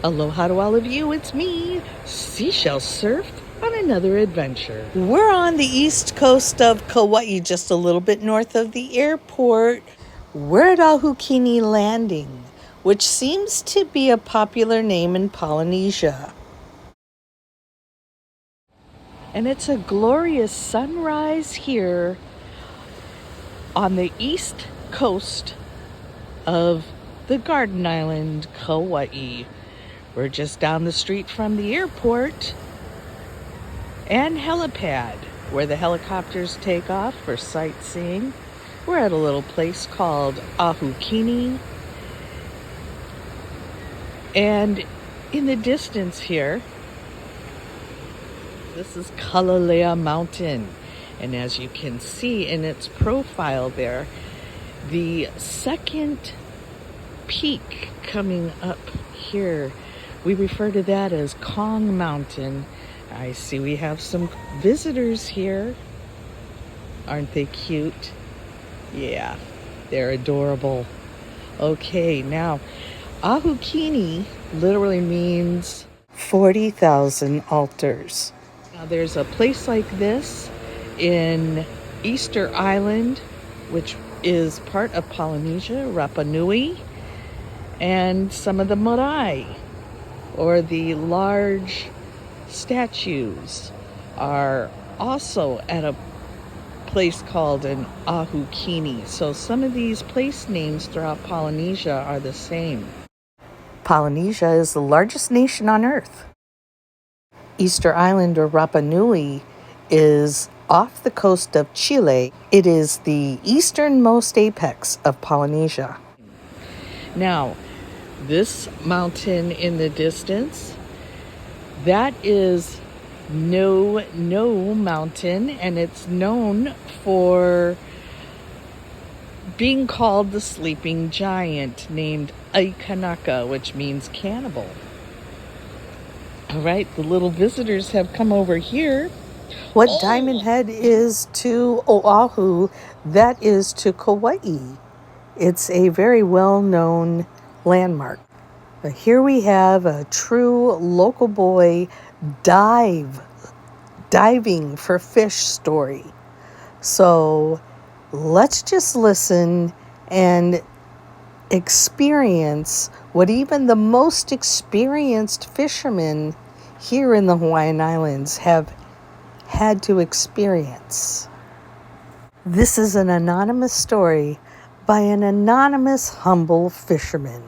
Aloha to all of you, it's me, Seashell Surf, on another adventure. We're on the east coast of Kaua'I, just a little bit north of the airport. We're at Ahukini Landing, which seems to be a popular name in Polynesia. And it's a glorious sunrise here on the east coast of the Garden Island, Kaua'I. We're just down the street from the airport and helipad, where the helicopters take off for sightseeing. We're at a little place called Ahukini. And in the distance here, this is Kalalea Mountain. And as you can see in its profile there, the second peak coming up here, we refer to that as Kong Mountain. I see we have some visitors here. Aren't they cute? Yeah, they're adorable. Okay, now, Ahukini literally means 40,000 altars. Now, there's a place like this in Easter Island, which is part of Polynesia, Rapa Nui, and some of the marae, or the large statues, are also at a place called an Ahukini. So some of these place names throughout Polynesia are the same. Polynesia is the largest nation on Earth. Easter Island, or Rapa Nui, is off the coast of Chile. It is the easternmost apex of Polynesia. Now, this mountain in the distance, that is No Mountain, and it's known for being called the sleeping giant, named Aikanaka, which means cannibal. All right, the little visitors have come over here. What Diamond Head is to Oahu, that is to Kaua'I. It's a very well-known landmark. But here we have a true local boy diving for fish story. So let's just listen and experience what even the most experienced fishermen here in the Hawaiian Islands have had to experience. This is an anonymous story by an anonymous, humble fisherman.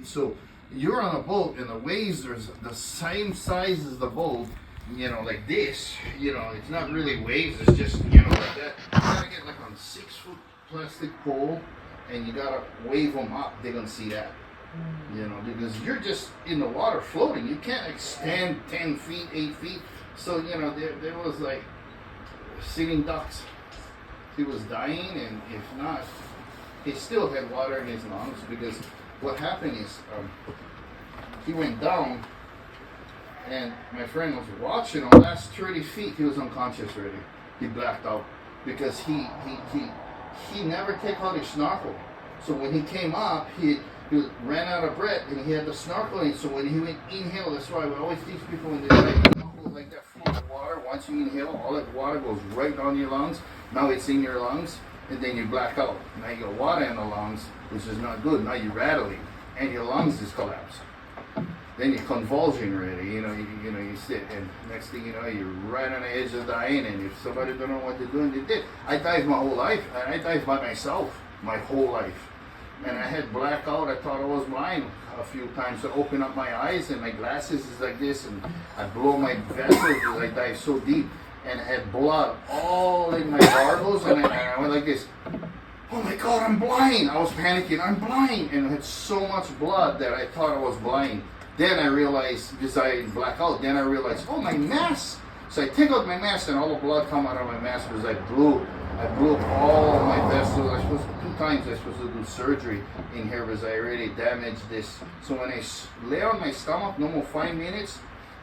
So you're on a boat and the waves are the same size as the boat, like this, it's not really waves, it's just, like that. You gotta get like on 6-foot plastic pole and you gotta wave them up, they're gonna see that. Because you're just in the water floating, you can't extend 10 feet, 8 feet. So, there was like sitting ducks. He was dying, and if not, he still had water in his lungs, because what happened is he went down, and my friend was watching him. Last 30 feet, he was unconscious already. He blacked out because he never take out his snorkel. So when he came up, he ran out of breath, and he had the snorkel in. So when he went inhale, that's why we always teach people when they like that flow of water. Once you inhale, all that water goes right down your lungs. Now it's in your lungs, and then you black out. Now you got water in the lungs, which is not good. Now you're rattling, and your lungs is collapsed. Then you're convulsing already. You sit, and next thing you know, you're right on the edge of dying. And if somebody don't know what to do, and they did. I dived my whole life, and I dived by myself my whole life. And I had blackout. I thought I was blind a few times. So I open up my eyes, and my glasses is like this, and I blow my vessels because I dive so deep, and I had blood all in my gargles, and I went like this. Oh my God, I'm blind! I was panicking. I'm blind, and I had so much blood that I thought I was blind. Then I realized, because I blacked out, then I realized, oh, my mask. So I take out my mask, and all the blood come out of my mask because I blew up all my vessels. Two times I was supposed to do surgery in here because I already damaged this. So when I lay on my stomach, no more 5 minutes,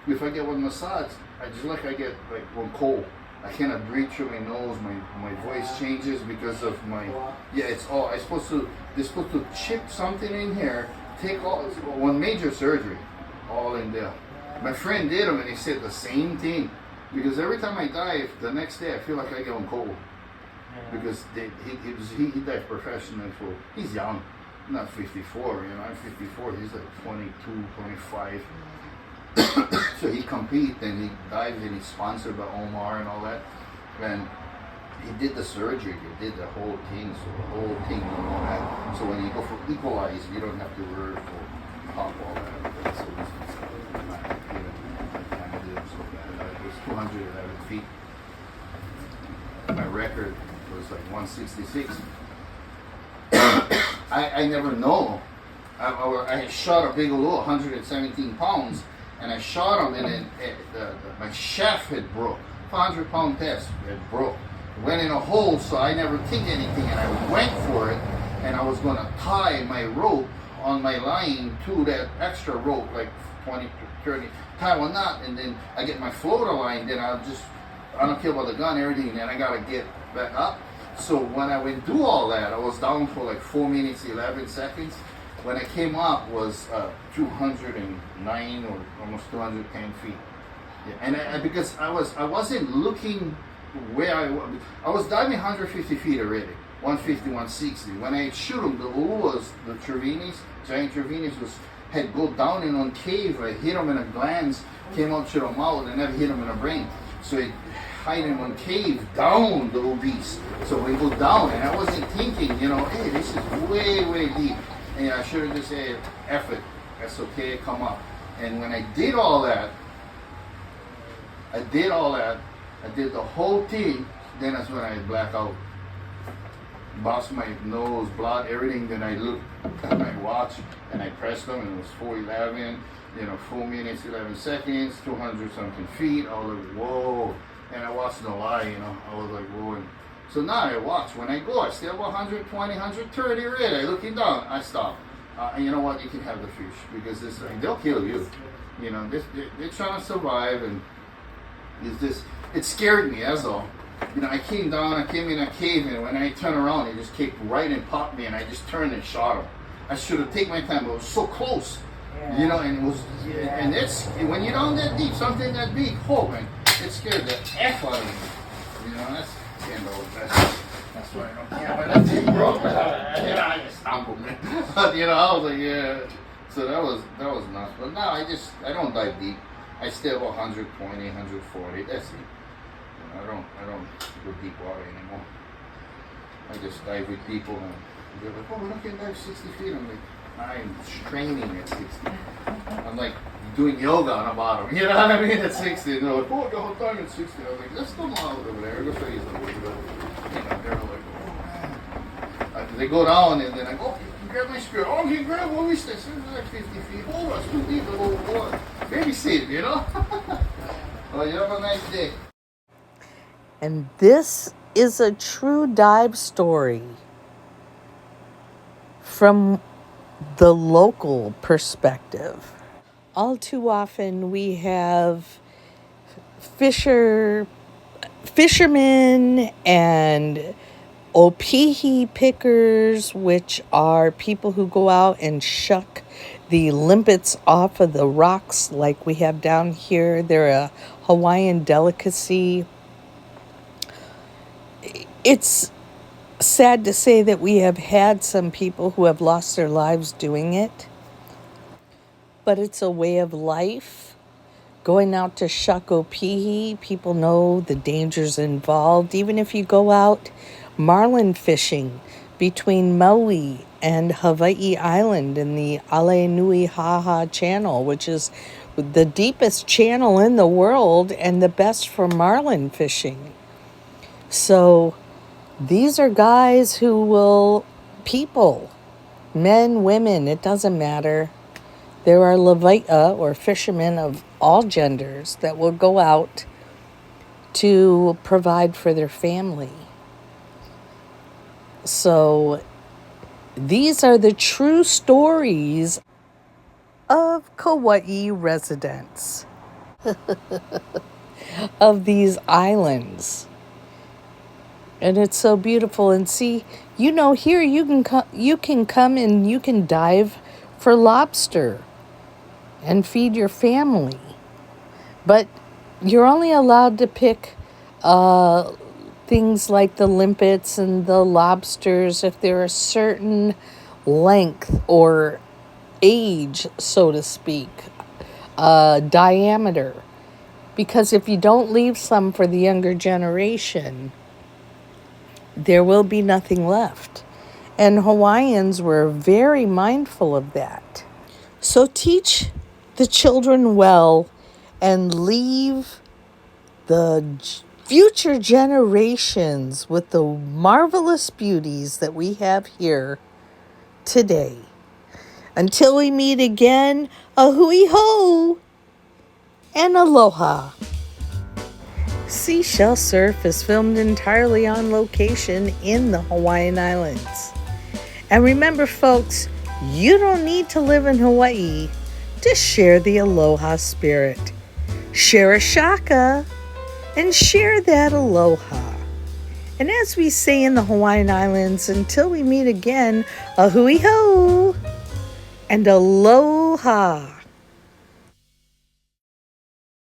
if I get one massage, I get like one cold. I cannot breathe through my nose. My voice changes because of my, yeah, it's all, they're supposed to chip something in here, take all, one major surgery, all in there. My friend did them and he said the same thing. Because every time I dive, the next day I feel like I get on cold. Because he died professionally for, he's young, not 54, you know, I'm 54, he's like 22, 25. So he compete and he dives and he's sponsored by Omar and all that. And he did the surgery, he did the whole thing, so the whole thing and all that. So when you go for equalize, you don't have to worry for pop all that. So it's not even, I kind of did so bad. It was 211 feet. My record was like 166. I never know. I shot a Bigelow, 117 pounds, and I shot him, and my shaft had broke. 500-pound test, it broke. Went in a hole, so I never think anything, and I went for it, and I was going to tie my rope on my line to that extra rope, like 20 to 30, tie one knot, and then I get my floater line, then I don't care about the gun, everything, and then I got to get back up. So when I went do all that, I was down for like 4 minutes, 11 seconds. When I came up was 209 or almost 210 feet. Yeah. And because I wasn't looking where I was diving 150 feet already, 150, 160. When I shoot them, the Uluas, the Trevinis, giant Trevinis had go down in on cave. I hit them in a glance, came out to the mouth, and never hit them in the brain. So it hiding on cave down the obese. So we go down, and I wasn't thinking, you know, hey, this is way, way deep. And I should have just said, F it, that's okay, come up. And when I did all that, I did the whole thing, then that's when I black out. Bust my nose, blood, everything. Then I looked at my watch and I pressed them, and it was 4:11, you know, 4 minutes, 11 seconds, 200 something feet. I was like, whoa. And I watched no lie, you know, I was like, whoa. And so now I watch. When I go, I stay about 120, 130 already. I looking down, I stop. And you know what? You can have the fish because this thing, they'll kill you. You know, they're trying to survive, and it scared me, that's all. You know, I came down, I came in a cave, and when I turned around, it just kicked right and popped me, and I just turned and shot him. I should have taken my time, but it was so close. Yeah. You know, and it was, yeah. And it's, when you're down that deep, something that big, oh man, it scared the F out of me. You know, that's the end of it. That's why I don't care when that thing broke. You know, I just stumbled, man. But, you know, I was like, yeah. So that was nuts. But now I don't dive deep. I stay about 120, 140. That's it. You know, I don't go deep water anymore. I just dive with people, and they're like, oh, we can dive 60 feet. I'm like, I'm training at 60. I'm like doing yoga on the bottom. You know what I mean? At 60. And they're like, oh, the whole time at 60. I was like, let's go out over there. Go show you the way to go. You know, they're like, oh, man. They go down, and then I go, grab my spear. Oh, you grab what we said. It's like 50 feet. Oh, that's too deep. Oh, baby safe, you know? Well, you have a nice day. And this is a true dive story from the local perspective. All too often we have fishermen and opihi pickers, which are people who go out and shuck the limpets off of the rocks like we have down here. They're a Hawaiian delicacy. It's sad to say that we have had some people who have lost their lives doing it, but it's a way of life. Going out to shuck opihi, people know the dangers involved. Even if you go out marlin fishing between Maui and Hawaii Island in the Alenuihaha Channel, which is the deepest channel in the world and the best for marlin fishing. So these are guys who will, people, men, women, it doesn't matter. There are LīhuʻE or fishermen of all genders that will go out to provide for their family. So these are the true stories of Kaua'I residents. of these islands. And it's so beautiful. And see, you know, here you can come and you can dive for lobster and feed your family. But you're only allowed to pick things like the limpets and the lobsters if they're a certain length or age, so to speak, diameter. Because if you don't leave some for the younger generation, there will be nothing left. And Hawaiians were very mindful of that. So teach the children well and leave the future generations with the marvelous beauties that we have here today. Until we meet again, ahui ho and aloha. Seashell Surf is filmed entirely on location in the Hawaiian Islands. And remember, folks, you don't need to live in Hawaii to share the aloha spirit. Share a shaka and share that aloha. And as we say in the Hawaiian Islands, until we meet again, ahui ho and aloha.